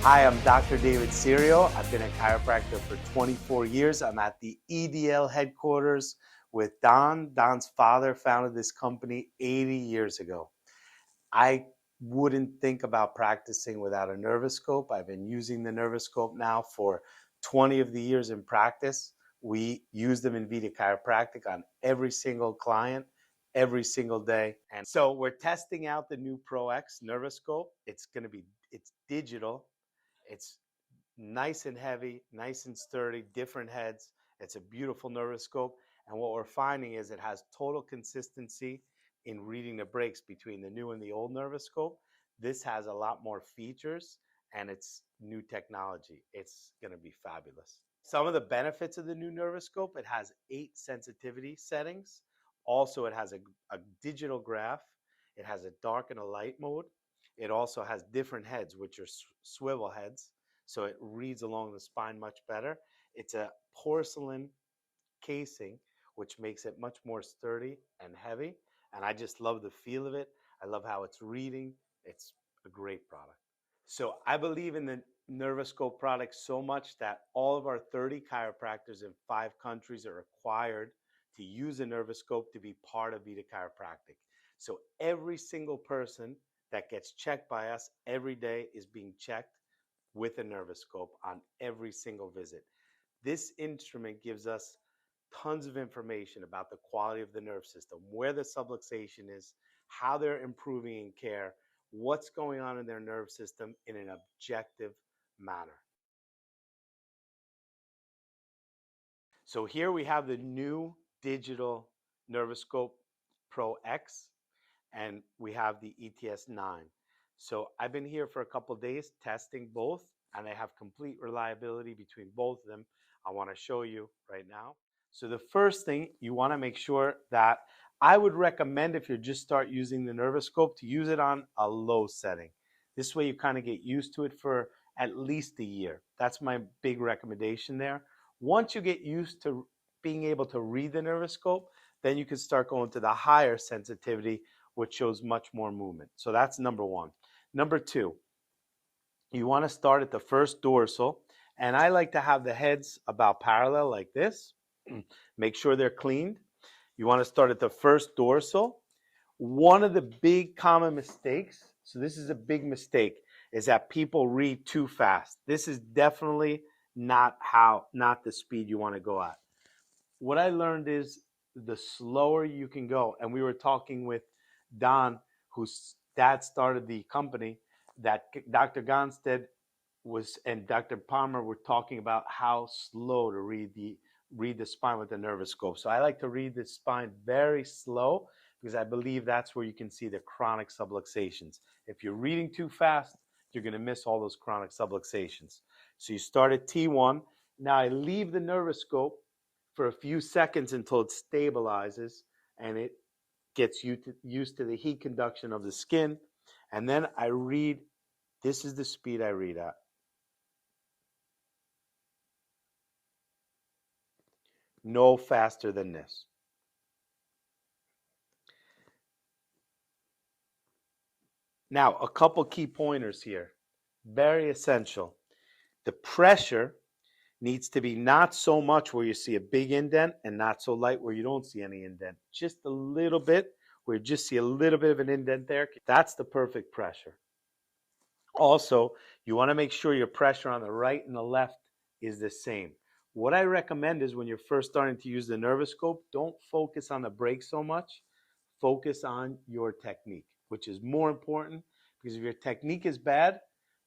Hi, I'm Dr. David Serio. I've been a chiropractor for 24 years. I'm at the EDL headquarters with Don. Don's father founded this company 80 years ago. I wouldn't think about practicing without a Nervo-Scope. I've been using the Nervo-Scope now for 20 of the years in practice. We use them in Vita Chiropractic on every single client, every single day. And so we're testing out the new Pro X Nervo-Scope. It's digital. It's nice and heavy, nice and sturdy, different heads. It's a beautiful Nervo-Scope. And what we're finding is it has total consistency in reading the breaks between the new and the old Nervo-Scope. This has a lot more features and it's new technology. It's going to be fabulous. Some of the benefits of the new Nervo-Scope: it has 8 sensitivity settings. Also, it has a digital graph. It has a dark and a light mode. It also has different heads, which are swivel heads, so it reads along the spine much better. It's a porcelain casing, which makes it much more sturdy and heavy. And I just love the feel of it. I love how it's reading. It's a great product. So I believe in the Nervo-Scope product so much that all of our 30 chiropractors in 5 countries are required to use a Nervo-Scope to be part of Vita Chiropractic. So every single person that gets checked by us every day is being checked with a Nervo-Scope on every single visit. This instrument gives us tons of information about the quality of the nerve system, where the subluxation is, how they're improving in care, what's going on in their nerve system in an objective manner. So here we have the new digital Nervo-Scope Pro X, and we have the ETS9. So I've been here for a couple of days testing both, and they have complete reliability between both of them. I want to show you right now. So the first thing, you want to make sure that I would recommend, if you just start using the Nervo-Scope, to use it on a low setting. This way you kind of get used to it for at least a year. That's my big recommendation there. Once you get used to being able to read the Nervo-Scope, then you can start going to the higher sensitivity, which shows much more movement. So that's number one. Number two, you want to start at the first dorsal, and I like to have the heads about parallel like this. Make sure they're cleaned. You want to start at the first dorsal. One of the big common mistakes, so this is a big mistake, is that people read too fast. This is definitely not the speed you want to go at. What I learned is the slower you can go, and we were talking with Don, whose dad started the company, that Dr. Gonstead and Dr. Palmer were talking about how slow to read the spine with the Nervo-Scope. So I like to read the spine very slow because I believe that's where you can see the chronic subluxations. If you're reading too fast, you're going to miss all those chronic subluxations. So you start at T1. Now I leave the Nervo-Scope for a few seconds until it stabilizes and it gets used to the heat conduction of the skin. And then I read, this is the speed I read at. No faster than this. Now, a couple key pointers here. Very essential. The pressure needs to be not so much where you see a big indent and not so light where you don't see any indent. Just a little bit where you just see a little bit of an indent there. That's the perfect pressure. Also, you want to make sure your pressure on the right and the left is the same. What I recommend is when you're first starting to use the Nervo-Scope, don't focus on the break so much. Focus on your technique, which is more important, because if your technique is bad,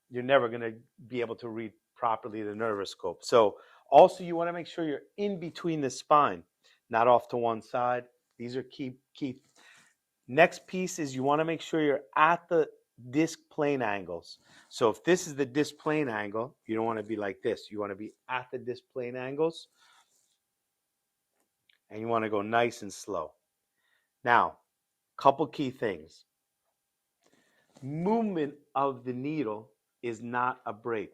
you're never going to be able to read properly the Nervo-Scope. So also you want to make sure you're in between the spine, not off to one side. These are key. Next piece is you want to make sure you're at the disc plane angles. So if this is the disc plane angle, you don't want to be like this. You want to be at the disc plane angles, and you want to go nice and slow. Now, couple key things. Movement of the needle is not a break.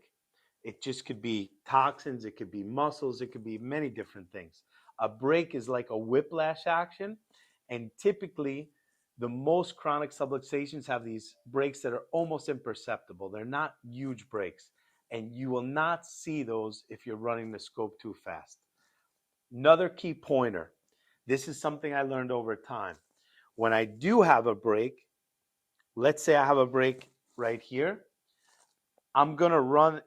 It just could be toxins, it could be muscles, it could be many different things. A break is like a whiplash action, and typically the most chronic subluxations have these breaks that are almost imperceptible. They're not huge breaks. And you will not see those if you're running the scope too fast. Another key pointer. This is something I learned over time. When I do have a break, let's say I have a break right here, I'm going to run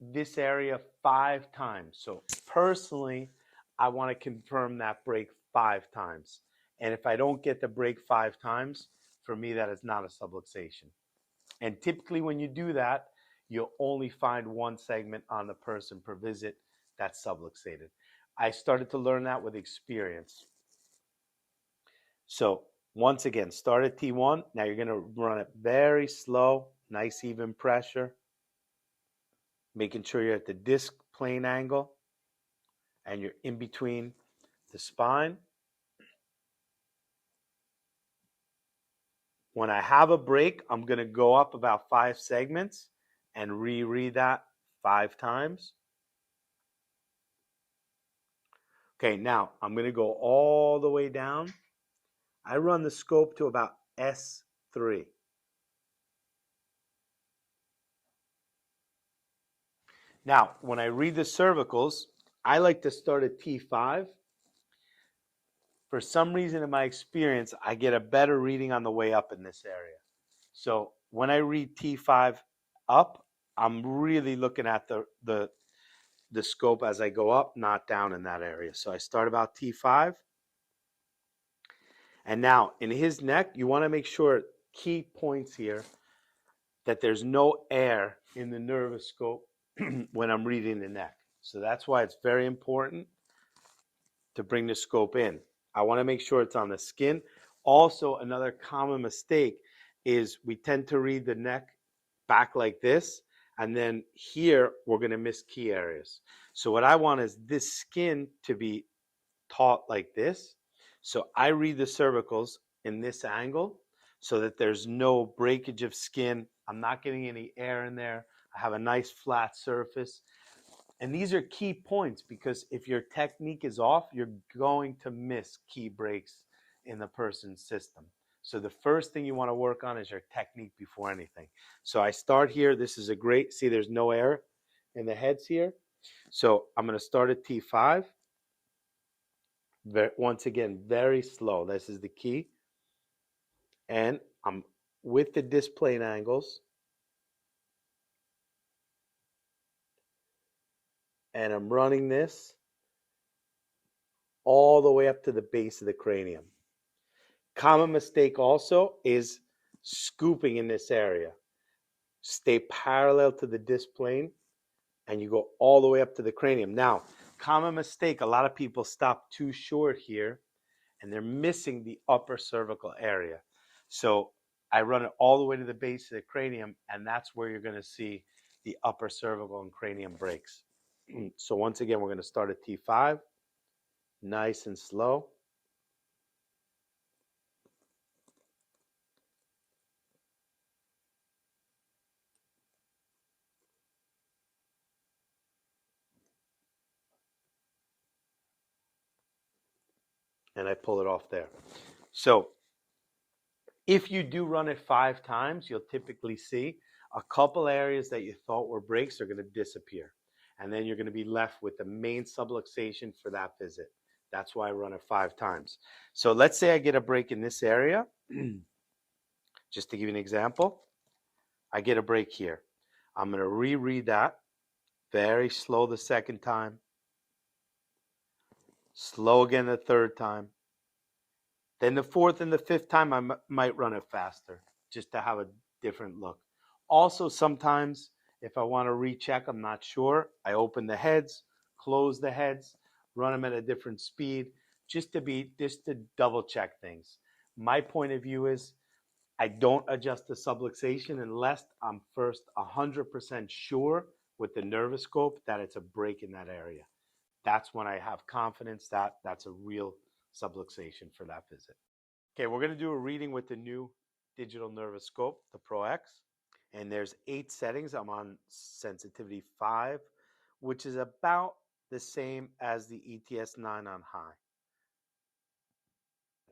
this area 5 times. So personally, I want to confirm that break 5 times. And if I don't get the break 5 times, for me, that is not a subluxation. And typically when you do that, you'll only find one segment on the person per visit that's subluxated. I started to learn that with experience. So once again, start at T1. Now you're going to run it very slow, nice even pressure, making sure you're at the disc plane angle and you're in between the spine. When I have a break, I'm going to go up about 5 segments and reread that 5 times. Okay, now I'm going to go all the way down. I run the scope to about S3. Now, when I read the cervicals, I like to start at T5. For some reason, in my experience, I get a better reading on the way up in this area. So when I read T5 up, I'm really looking at the scope as I go up, not down in that area. So I start about T5. And now in his neck, you want to make sure, key points here, that there's no air in the Nervo-Scope when I'm reading the neck. So that's why it's very important to bring the scope in. I want to make sure it's on the skin. Also, another common mistake is we tend to read the neck back like this, and then here we're going to miss key areas. So what I want is this skin to be taut like this. So I read the cervicals in this angle so that there's no breakage of skin. I'm not getting any air in there. I have a nice flat surface. And these are key points because if your technique is off, you're going to miss key breaks in the person's system. So the first thing you want to work on is your technique before anything. So I start here. This is a great, see there's no air in the heads here. So I'm going to start at T5. Once again, very slow. This is the key. And I'm with the disc plane angles. And I'm running this all the way up to the base of the cranium. Common mistake also is scooping in this area. Stay parallel to the disc plane and you go all the way up to the cranium. Now, common mistake, a lot of people stop too short here and they're missing the upper cervical area. So I run it all the way to the base of the cranium, and that's where you're going to see the upper cervical and cranium breaks. So once again, we're going to start at T5, nice and slow. And I pull it off there. So if you do run it 5 times, you'll typically see a couple areas that you thought were breaks are going to disappear. And then you're going to be left with the main subluxation for that visit. That's why I run it 5 times. So let's say I get a break in this area. Just to give you an example, I get a break here. I'm going to reread that very slow the second time, slow again the third time. Then the fourth and the fifth time, I might run it faster just to have a different look. Also, sometimes if I want to recheck, I'm not sure, I open the heads, close the heads, run them at a different speed, just to double check things. My point of view is I don't adjust the subluxation unless I'm first 100% sure with the Nervo-Scope that it's a break in that area. That's when I have confidence that that's a real subluxation for that visit. Okay, we're going to do a reading with the new digital Nervo-Scope, the Pro X. And there's 8 settings. I'm on sensitivity 5, which is about the same as the ETS 9 on high.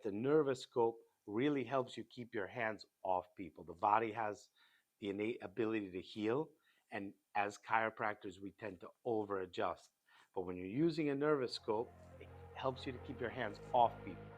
The Nervo-Scope really helps you keep your hands off people. The body has the innate ability to heal, And as chiropractors, we tend to over adjust. But when you're using a Nervo-Scope, it helps you to keep your hands off people.